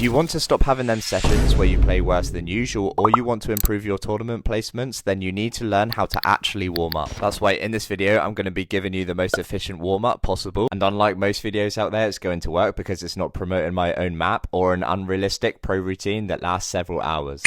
If you want to stop having them sessions where you play worse than usual, or you want to improve your tournament placements, then you need to learn how to actually warm up. That's why in this video I'm going to be giving you the most efficient warm up possible, and unlike most videos out there, it's going to work because it's not promoting my own map or an unrealistic pro routine that lasts several hours.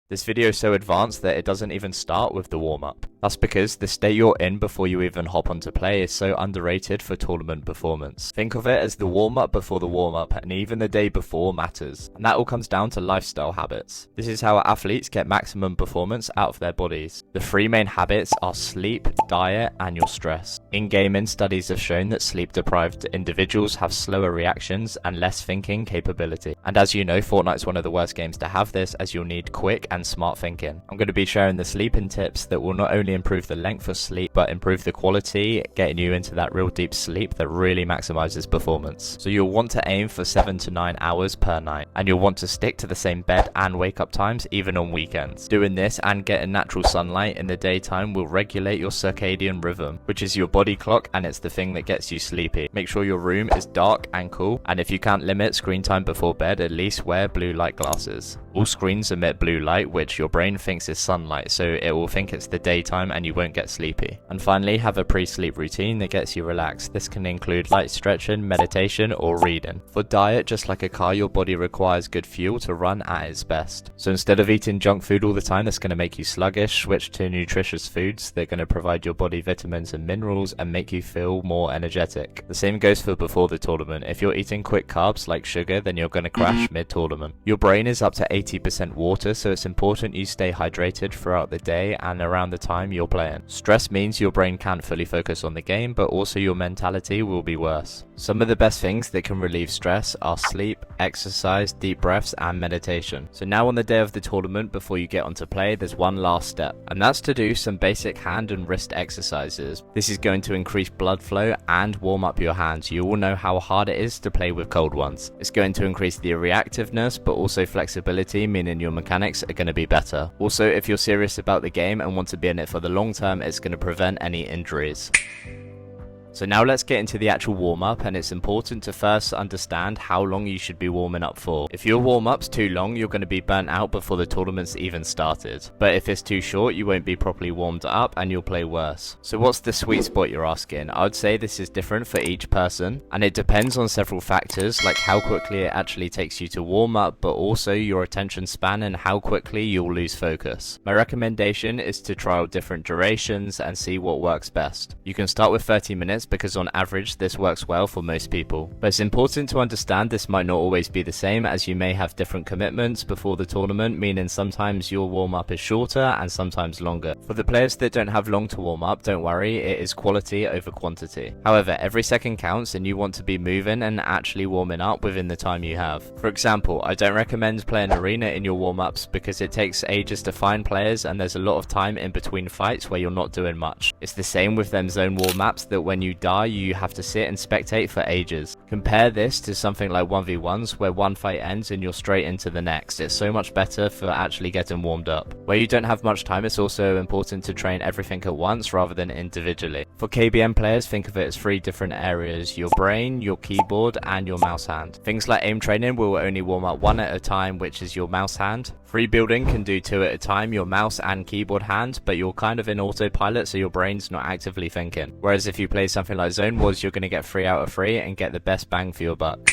This video is so advanced that it doesn't even start with the warm-up. That's because the state you're in before you even hop onto play is so underrated for tournament performance. Think of it as the warm-up before the warm-up, and even the day before matters. And that all comes down to lifestyle habits. This is how athletes get maximum performance out of their bodies. The three main habits are sleep, diet, and your stress. In gaming, studies have shown that sleep-deprived individuals have slower reactions and less thinking capability. And as you know, Fortnite's one of the worst games to have this, as you'll need quick and smart thinking. I'm going to be sharing the sleeping tips that will not only improve the length of sleep but improve the quality, getting you into that real deep sleep that really maximizes performance. So you'll want to aim for 7 to 9 hours per night, and you'll want to stick to the same bed and wake up times even on weekends. Doing this and getting natural sunlight in the daytime will regulate your circadian rhythm, which is your body clock, and it's the thing that gets you sleepy. Make sure your room is dark and cool, and if you can't limit screen time before bed, at least wear blue light glasses. All screens emit blue light, which your brain thinks is sunlight, so it will think it's the daytime and you won't get sleepy. And finally, have a pre-sleep routine that gets you relaxed. This can include light stretching, meditation, or reading. For diet, just like a car, your body requires good fuel to run at its best. So instead of eating junk food all the time that's going to make you sluggish, switch to nutritious foods. They're going to provide your body vitamins and minerals and make you feel more energetic. The same goes for before the tournament. If you're eating quick carbs like sugar, then you're going to crash mid-tournament. Your brain is up to 80% water, so it's important you stay hydrated throughout the day and around the time you're playing. Stress means your brain can't fully focus on the game, but also your mentality will be worse. Some of the best things that can relieve stress are sleep, exercise, deep breaths, and meditation. So now on the day of the tournament, before you get onto play, there's one last step, and that's to do some basic hand and wrist exercises. This is going to increase blood flow and warm up your hands. You all know how hard it is to play with cold ones. It's going to increase the reactiveness, but also flexibility, meaning your mechanics are going to be better. Also, if you're serious about the game and want to be in it for the long term, it's going to prevent any injuries. So now let's get into the actual warm-up, and it's important to first understand how long you should be warming up for. If your warm-up's too long, you're going to be burnt out before the tournament's even started. But if it's too short, you won't be properly warmed up and you'll play worse. So what's the sweet spot, you're asking? I would say this is different for each person, and it depends on several factors, like how quickly it actually takes you to warm up, but also your attention span and how quickly you'll lose focus. My recommendation is to trial different durations and see what works best. You can start with 30 minutes because on average this works well for most people. But it's important to understand this might not always be the same, as you may have different commitments before the tournament, meaning sometimes your warm-up is shorter and sometimes longer. For the players that don't have long to warm up, don't worry, it is quality over quantity. However, every second counts and you want to be moving and actually warming up within the time you have. For example, I don't recommend playing arena in your warm-ups because it takes ages to find players and there's a lot of time in between fights where you're not doing much. It's the same with them zone warm-ups, that when you die you have to sit and spectate for ages. Compare this to something like 1v1s where one fight ends and you're straight into the next. It's so much better for actually getting warmed up. Where you don't have much time, it's also important to train everything at once rather than individually. For KBM players, think of it as 3 different areas: your brain, your keyboard, and your mouse hand. Things like aim training will only warm up 1 at a time, which is your mouse hand. Free building can do 2 at a time, your mouse and keyboard hand, but you're kind of in autopilot, so your brain's not actively thinking. Whereas if you play something like Zone Wars, you're going to get 3 out of 3 and get the best bang for your buck.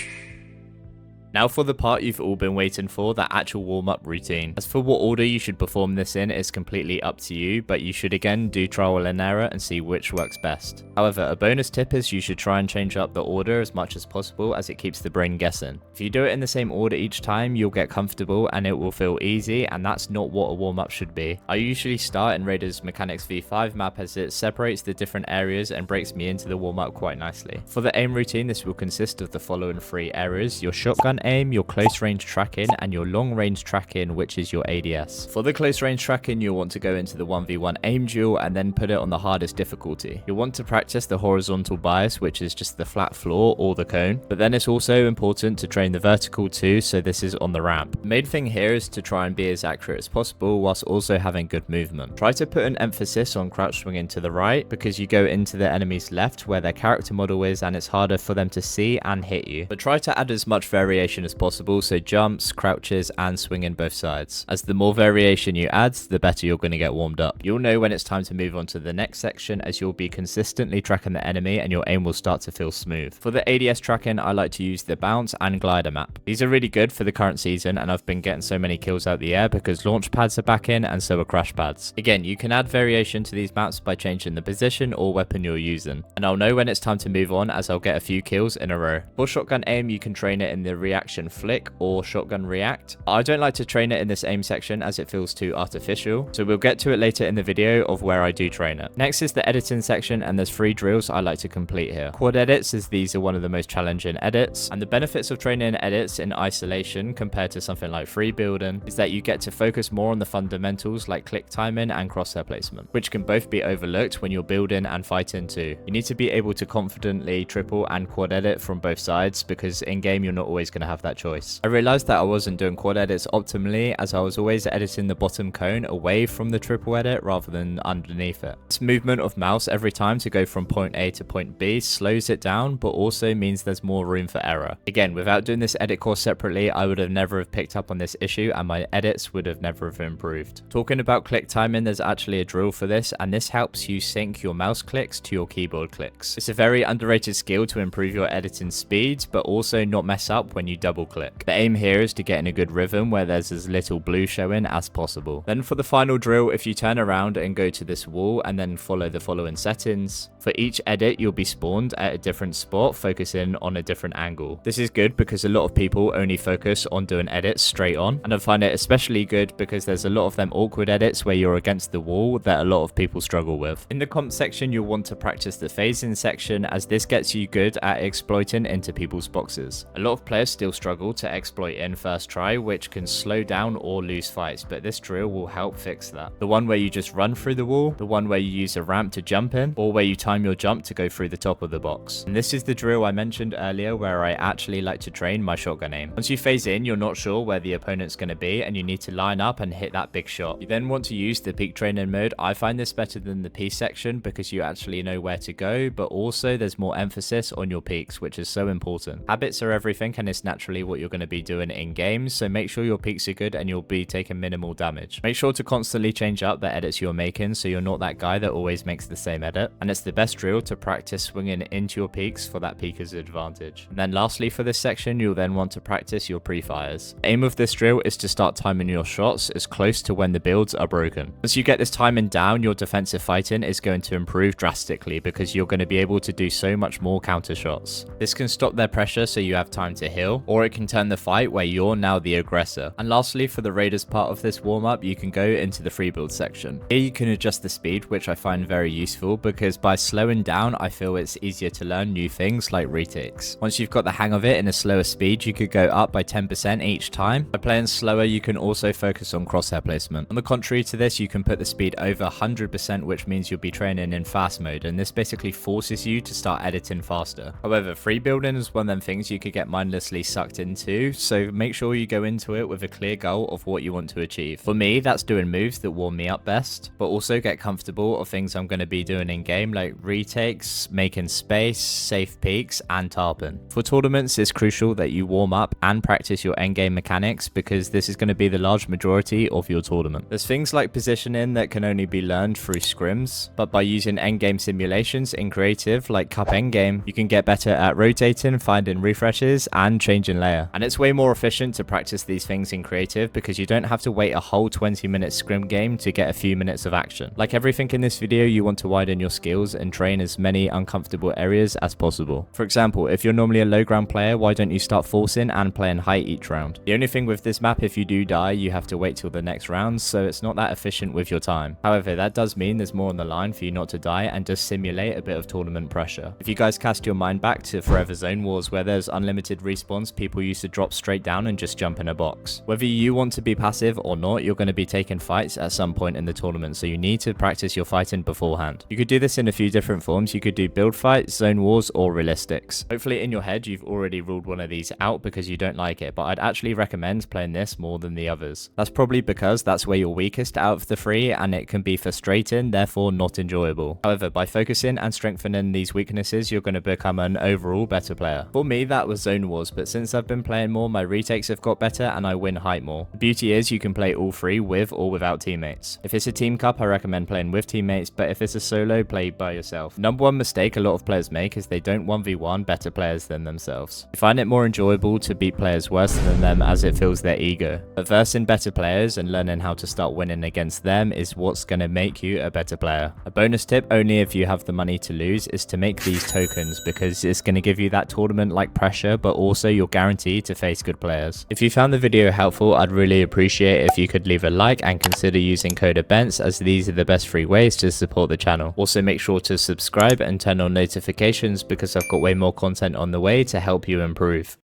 Now for the part you've all been waiting for, that actual warm-up routine. As for what order you should perform this in, it's completely up to you, but you should again do trial and error and see which works best. However, a bonus tip is you should try and change up the order as much as possible, as it keeps the brain guessing. If you do it in the same order each time, you'll get comfortable and it will feel easy, and that's not what a warm-up should be. I usually start in Raiders Mechanics V5 map, as it separates the different areas and breaks me into the warm-up quite nicely. For the aim routine, this will consist of the following 3 areas: your shotgun aim, your close range tracking, and your long range tracking, which is your ADS. For the close range tracking, you'll want to go into the 1v1 aim duel and then put it on the hardest difficulty. You'll want to practice the horizontal bias, which is just the flat floor or the cone, but then it's also important to train the vertical too, so this is on the ramp. The main thing here is to try and be as accurate as possible whilst also having good movement. Try to put an emphasis on crouch swinging to the right, because you go into the enemy's left where their character model is and it's harder for them to see and hit you. But try to add as much variation variation as possible, so jumps, crouches, and swinging both sides. As the more variation you add, the better you're going to get warmed up. You'll know when it's time to move on to the next section, as you'll be consistently tracking the enemy and your aim will start to feel smooth. For the ADS tracking, I like to use the bounce and glider map. These are really good for the current season, and I've been getting so many kills out the air because launch pads are back in and so are crash pads. Again, you can add variation to these maps by changing the position or weapon you're using, and I'll know when it's time to move on as I'll get a few kills in a row. For shotgun aim, you can train it in the reaction flick or shotgun react. I don't like to train it in this aim section as it feels too artificial, so we'll get to it later in the video of where I do train it. Next is the editing section, and there's 3 drills I like to complete here. Quad edits, as these are one of the most challenging edits, and the benefits of training edits in isolation compared to something like free building is that you get to focus more on the fundamentals like click timing and crosshair placement, which can both be overlooked when you're building and fighting too. You need to be able to confidently triple and quad edit from both sides, because in game you're not always going to have that choice. I realized that I wasn't doing quad edits optimally, as I was always editing the bottom cone away from the triple edit rather than underneath it. This movement of mouse every time to go from point A to point B slows it down, but also means there's more room for error. Again, without doing this edit course separately, I would have never have picked up on this issue and my edits would have never have improved. Talking about click timing, there's actually a drill for this, and this helps you sync your mouse clicks to your keyboard clicks. It's a very underrated skill to improve your editing speed, but also not mess up when you double click. The aim here is to get in a good rhythm where there's as little blue showing as possible. Then for the final drill, if you turn around and go to this wall and then follow the following settings, for each edit you'll be spawned at a different spot, focusing on a different angle. This is good because a lot of people only focus on doing edits straight on, and I find it especially good because there's a lot of them awkward edits where you're against the wall that a lot of people struggle with. In the comp section, you'll want to practice the phasing section, as this gets you good at exploiting into people's boxes. A lot of players still struggle to exploit in first try, which can slow down or lose fights, but this drill will help fix that. The one where you just run through the wall, the one where you use a ramp to jump in, or where you time your jump to go through the top of the box. And this is the drill I mentioned earlier where I actually like to train my shotgun aim. Once you phase in, you're not sure where the opponent's going to be and you need to line up and hit that big shot. You then want to use the peak training mode. I find this better than the P section because you actually know where to go, but also there's more emphasis on your peaks, which is so important. Habits are everything, and it's naturally what you're going to be doing in games, so make sure your peaks are good and you'll be taking minimal damage. Make sure to constantly change up the edits you're making so you're not that guy that always makes the same edit, and it's the best drill to practice swinging into your peaks for that peaker's advantage. And then lastly for this section, you'll then want to practice your pre-fires. The aim of this drill is to start timing your shots as close to when the builds are broken. Once you get this timing down, your defensive fighting is going to improve drastically because you're going to be able to do so much more counter shots. This can stop their pressure so you have time to heal, or it can turn the fight where you're now the aggressor. And lastly, for the raiders part of this warm-up, you can go into the free build section. Here you can adjust the speed, which I find very useful because by slowing down, I feel it's easier to learn new things like retakes. Once you've got the hang of it in a slower speed, you could go up by 10% each time. By playing slower, you can also focus on crosshair placement. On the contrary to this, you can put the speed over 100%, which means you'll be training in fast mode, and this basically forces you to start editing faster. However, free building is one of them things you could get mindlessly sucked into, so make sure you go into it with a clear goal of what you want to achieve. For me, that's doing moves that warm me up best, but also get comfortable of things I'm going to be doing in game like retakes, making space, safe peaks, and tarping. For tournaments, it's crucial that you warm up and practice your endgame mechanics because this is going to be the large majority of your tournament. There's things like positioning that can only be learned through scrims, but by using endgame simulations in creative like Cup Endgame, you can get better at rotating, finding refreshes, and changing layer. And it's way more efficient to practice these things in creative because you don't have to wait a whole 20-minute scrim game to get a few minutes of action. Like everything in this video, you want to widen your skills and train as many uncomfortable areas as possible. For example, if you're normally a low ground player, why don't you start forcing and playing high each round? The only thing with this map, if you do die, you have to wait till the next round, so it's not that efficient with your time. However, that does mean there's more on the line for you not to die and just simulate a bit of tournament pressure. If you guys cast your mind back to Forever Zone Wars where there's unlimited respawns, people used to drop straight down and just jump in a box. Whether you want to be passive or not, you're going to be taking fights at some point in the tournament, so you need to practice your fighting beforehand. You could do this in a few different forms. You could do build fights, zone wars, or realistics. Hopefully in your head you've already ruled one of these out because you don't like it, but I'd actually recommend playing this more than the others. That's probably because that's where you're weakest out of the three, and it can be frustrating, therefore not enjoyable. However, by focusing and strengthening these weaknesses, you're going to become an overall better player. For me, that was zone wars, but since I've been playing more, my retakes have got better and I win height more. The beauty is you can play all three with or without teammates. If it's a team cup, I recommend playing with teammates, but if it's a solo, play by yourself. Number one mistake a lot of players make is they don't 1v1 better players than themselves. They find it more enjoyable to beat players worse than them as it fills their ego. But versing better players and learning how to start winning against them is what's going to make you a better player. A bonus tip, only if you have the money to lose, is to make these tokens, because it's going to give you that tournament like pressure, but also you're guaranteed to face good players. If you found the video helpful, I'd really appreciate it if you could leave a like and consider using code EBENTS, as these are the best free ways to support the channel. Also make sure to subscribe and turn on notifications because I've got way more content on the way to help you improve.